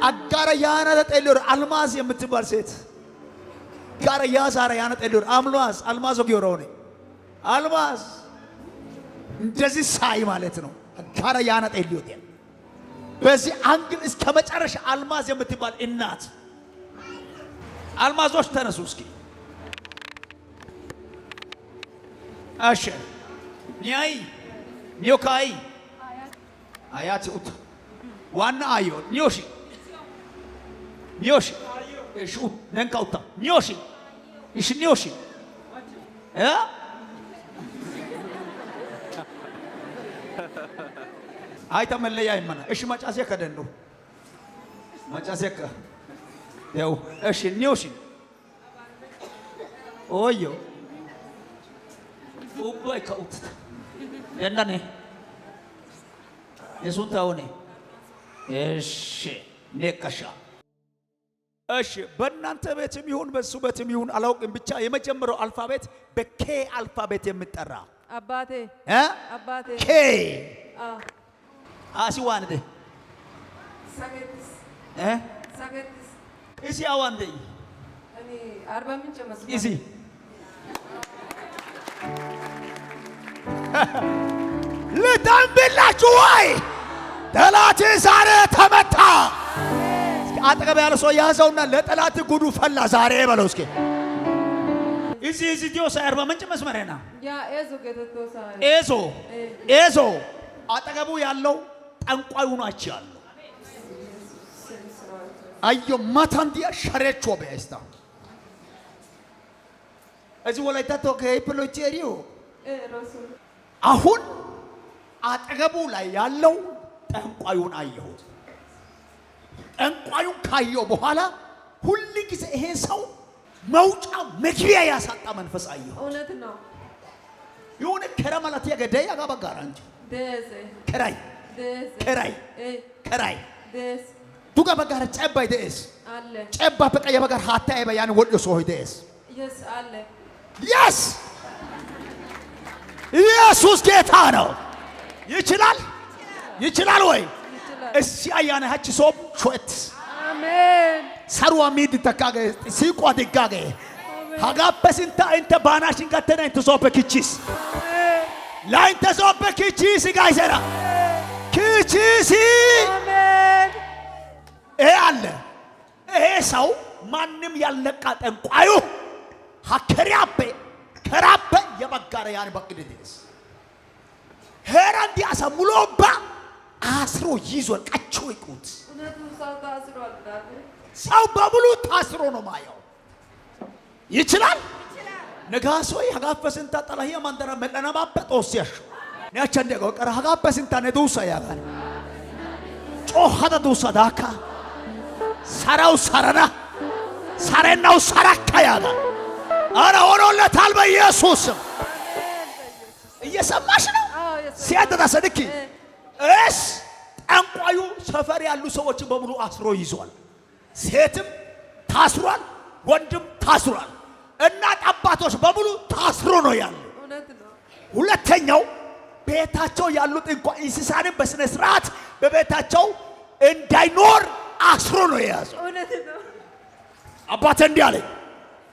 አጋራ ያና ተጠልር አልማዝ የምትባል ሴት ጋራ ያዛራ ያና ተጠልር አልማዝ ወጊዮሮኔ አልማዝ እንደዚህ ሳይ ማለት ነው። አጋራ ያና ተጠልዮት በዚህ አንግል እስከ መጨረሻ አልማዝ የምትባል እናት አልማዞች ተነሱ እስኪ አሸ ኒያይ ኒዮካይ አያት ኡት ዋና አዮ ኒዮሺ እሺ ነንካውታ ኒዮሺ እሺ ኒዮሺ አይታ መለያ ይመና እሺ ማጫሴ ከደንዶ ማጫሴ ከ ያው እሺ ኒዮሺ ኦዮ ኡባይ ካውት እንደነ የሱንታውኔ እሺ ነከሻ እሺ በእናንተ ቤትም ይሁን በሱ ቤትም ይሁን አላውቅም ብቻ የመጀመሪያው አልፋቤት በኬ አልፋቤት የሚጠራ አባቴ ኬ አሲዋንደ ሰገትስ እሺ አዋንደ እኔ 40 ምንጭ መስሎ እሺ ለታምብላችሁ ወይ ጠላት ዛሬ ተመታ። አጠገብ ያለ ሰው ያዘውና ለጠላት ጉዱ ፈላ ዛሬ በለው እስኪ እዚህ ዲዮሳ 40 ምንጭ መስመረና ያ ኤዞ ገተቶሳ ኤዞ አጠገቡ ያለው ጠንቋዩ ናቸው ያለው አዮ ማታንዲያ ሸሬቾ በስታ እዚህ ወላይታ ተከይ ፕሎቼሪዮ አሁን አጠገቡ ላይ ያለው ጠንቋዩን አየሁት። ጠንቋዩን ካየው በኋላ ሁሉ ጊዜ ይሄ ሰው መውጫ መግቢያ ያሳጣ መንፈስ አየሁ። እውነት ነው። የሆነ ከረማላት ያገደይ ያጋባጋራ እንጂ ከራይ ዱጋ በጋር ጨባይ ደስ አለ ጨባ በቃ የበጋር ሀታ ያን ወዶ ሰው ደስ yes አለ yes ኢየሱስ ጌታ ነው። ይችላል ወይ? እሺ አያና ሀጭ ሶብ ቾት አሜን ሰሩዋ ሚድ ተካገ ሲቋ ደጋገ ሀጋበስንታ እንተ ባናሽን ከተና እንተ ሶበ ኪቺስ ላይንተ ሶበ ኪቺስ ጋይሰራ ኪቺስ አሜን አለ ይሄ ሰው ማንም ያልነቃ ጠንቋዩ ሀከሪያበ ከራበ የበጋረ ያን በቅድስ ሄራንዲ አሰሙሎባ አስሮ ይዞል ቀቾ ይቁት ሰው በሙሉ ታስሮ ነው ማየው። ይችላል ነጋሶይ ሀጋፈስንታ ጠላሂያ ማንደራ መለና ባበጦስያሽ ያቸንደ ቆቀራ ሀጋፈስንታ ነዱሳ ያጋን ጮሃዳ ዱሳ ዳካ ሰራው ሰረና ሰረናው ሰራካ ያጋን አረ ወሮለታል በኢየሱስ እየሰማሽ ነው ሲያደዳ ሰድቂ እስ ጠንቋዩ ሰፈር ያሉ ሰዎች በሙሉ አስሮ ይዟል። ሴትም ታስሯል፣ ወንድም ታስሯል። እናት አባቶች በሙሉ ታስሮ ነው ያለው። ሁለተኛው ቤታቸው ያሉት እንኳን እንስሳንም በስነ ስርዓት በቤታቸው እንዳይኖር አስሮ ነው የያዘው። አባቴ እንዲህ አለኝ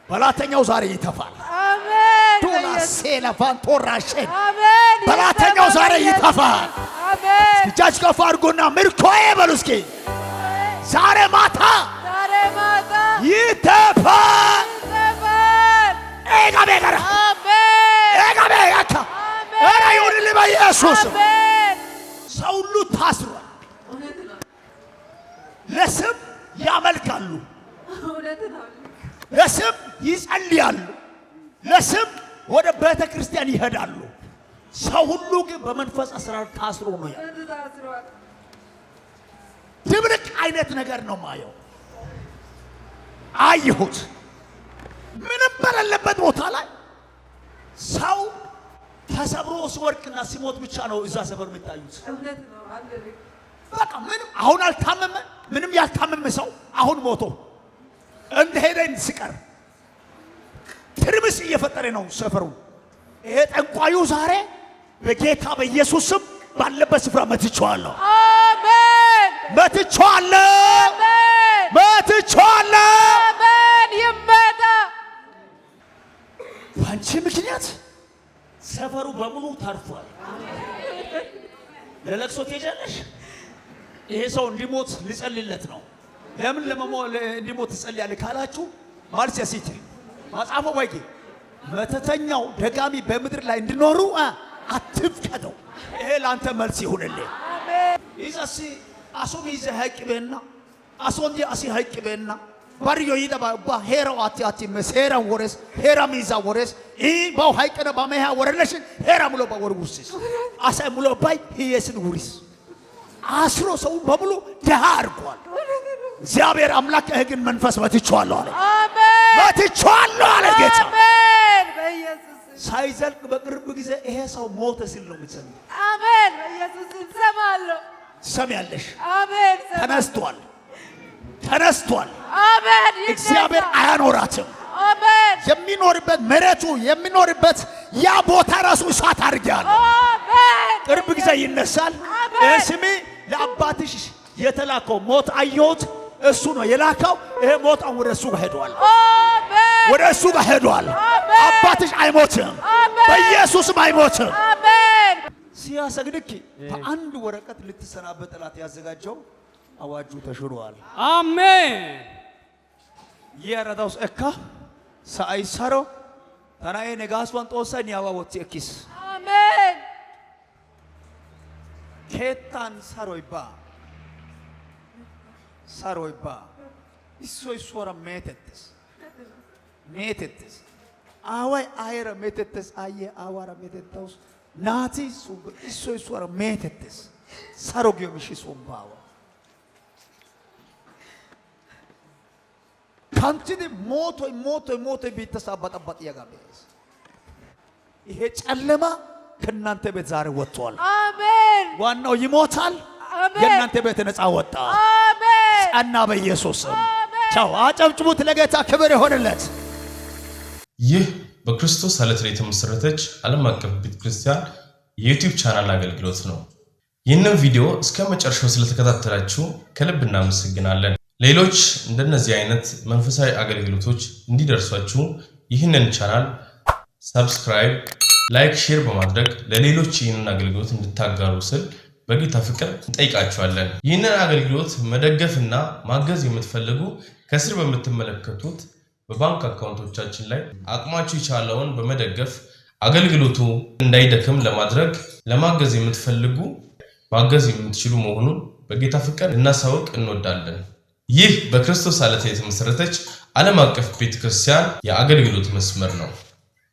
በላተኛው ዛሬ ይተፋል። አሜን ዱላ ሴላፋን ቶራሸን አሜን በላተኛው ዛሬ ይተፋል። አሜን እጃች ከፍ አድርጎና ምርኮዬ በሉ እስኪ ዛሬ ማታ ይተፋል። ኤጋቤጋራ ኤጋቤጋካ ኧረ ይሁንልህ በኢየሱስ ሰው ሁሉ ታስሯል። ለስም ያመልካሉ፣ ለስም ይጸልያሉ፣ ለስም ወደ ቤተ ክርስቲያን ይሄዳሉ። ሰው ሁሉ ግን በመንፈስ አስራር ታስሮ ነው ያለው። ድብልቅ አይነት ነገር ነው ማየው። አየሁት ምንም በሌለበት ቦታ ላይ ሰው ተሰብሮ ሲወድቅና ሲሞት ብቻ ነው እዛ ሰፈር የሚታዩት። በቃ ምንም አሁን አልታመመ ምንም ያልታመመ ሰው አሁን ሞቶ እንደሄደን ሲቀር ትርምስ እየፈጠረ ነው ሰፈሩ። ይሄ ጠንቋዩ ዛሬ በጌታ በኢየሱስ ስም ባለበት ስፍራ መትቼዋለሁ። አሜን መትቼዋለሁ። መትቼዋለሁ። አሜን። ይመታ። በአንቺ ምክንያት ሰፈሩ በሙሉ ተርፏል። ለለቅሶ ትሄጃለሽ። ይሄ ሰው እንዲሞት ልጸልይለት ነው። ለምን እንዲሞት ትጸልያለህ ካላችሁ ማለት ያሲት መጽሐፉ ወይጌ መተተኛው ደጋሚ በምድር ላይ እንዲኖሩ አትፍቀደው። ይሄ ላንተ መልስ ይሁንልህ። አሜን። ይዛሲ አሶም ይዘ ሀቂበና አሶንዲ አሲ ሀቂበና ባሪዮ ይደባ ሄራው አቲ መሰራ ወረስ ሄራ ሚዛ ወረስ ባው ሀይቀነ ባመያ ወረለሽ ሄራ ሙሉ ባወርጉስስ አሳ ሙሉ ባይ ይየስን ውሪስ አስሮ ሰው በሙሉ ደሃ አርጓል። እግዚአብሔር አምላክ ግን መንፈስ መትቼዋለሁ አለ። አሜን። መትቼዋለሁ አለ ጌታ። አሜን። በኢየሱስ ሳይዘልቅ በቅርብ ጊዜ ይሄ ሰው ሞተ ሲል ነው የምትሰሚው። አሜን። በኢየሱስ ሰማለሁ። ሰሚያለሽ። አሜን። ተነስቷል፣ ተነስቷል። አሜን። እግዚአብሔር አያኖራትም። አሜን። የሚኖርበት መሬቱ የሚኖርበት ያ ቦታ ራሱ እሳት አድርጌያለሁ። አሜን። ቅርብ ጊዜ ይነሳል። ስሚ ለአባትሽ የተላከው ሞት አየሁት። እሱ ነው የላከው። ይሄ ሞት አሁን ወደ እሱ ጋር ሄዷል። አሜን። ወደ እሱ ጋር ሄዷል። አባትሽ አይሞትም፣ በኢየሱስም አይሞትም። አሜን። ሲያሰግድክ በአንድ ወረቀት ልትሰናበት ጠላት ያዘጋጀው አዋጁ ተሽሯል። አሜን። የረዳውስ እካ ሳይሰሮ ተናዬ ነጋስዋን ጦሰን ያዋወት እኪስ አሜን። ኬታን ሰሮይባ ሰሮይባ ይሶራ ሜተትስ አዋይ አይረ ሜተትስ አየ አዋራ ሜተትስ ናቲ ሱብ ይሶራ ሜተትስ ሰሮጊዮ ምሽ ሱምባዋ ካንቲኒ ሞቶ ቢተሳባጣባጥ ያጋበስ ይሄ ጨለማ ከናንተ ቤት ዛሬ ወጥቷል። አሜን። ዋናው ይሞታል። የናንተ ቤት ነፃ ወጣ። አሜን። ጸና በኢየሱስ ስም። ቻው። አጨብጭቡት ለጌታ ክብር ይሆንለት። ይህ በክርስቶስ ዓለት ላይ የተመሰረተች ዓለም አቀፍ ቤተክርስቲያን የዩቲዩብ ቻናል አገልግሎት ነው። ይህንን ቪዲዮ እስከ መጨረሻው ስለተከታተላችሁ ከልብ እናመሰግናለን። ሌሎች እንደነዚህ አይነት መንፈሳዊ አገልግሎቶች እንዲደርሷችሁ ይህንን ቻናል ሰብስክራይብ፣ ላይክ፣ ሼር በማድረግ ለሌሎች ይህንን አገልግሎት እንድታጋሩ ስል በጌታ ፍቅር እንጠይቃችኋለን። ይህንን አገልግሎት መደገፍና ማገዝ የምትፈልጉ ከስር በምትመለከቱት በባንክ አካውንቶቻችን ላይ አቅማችሁ የቻለውን በመደገፍ አገልግሎቱ እንዳይደክም ለማድረግ ለማገዝ የምትፈልጉ ማገዝ የምትችሉ መሆኑን በጌታ ፍቅር እናሳውቅ እንወዳለን። ይህ በክርስቶስ ዓለት የተመሰረተች ዓለም አቀፍ ቤተክርስቲያን የአገልግሎት መስመር ነው።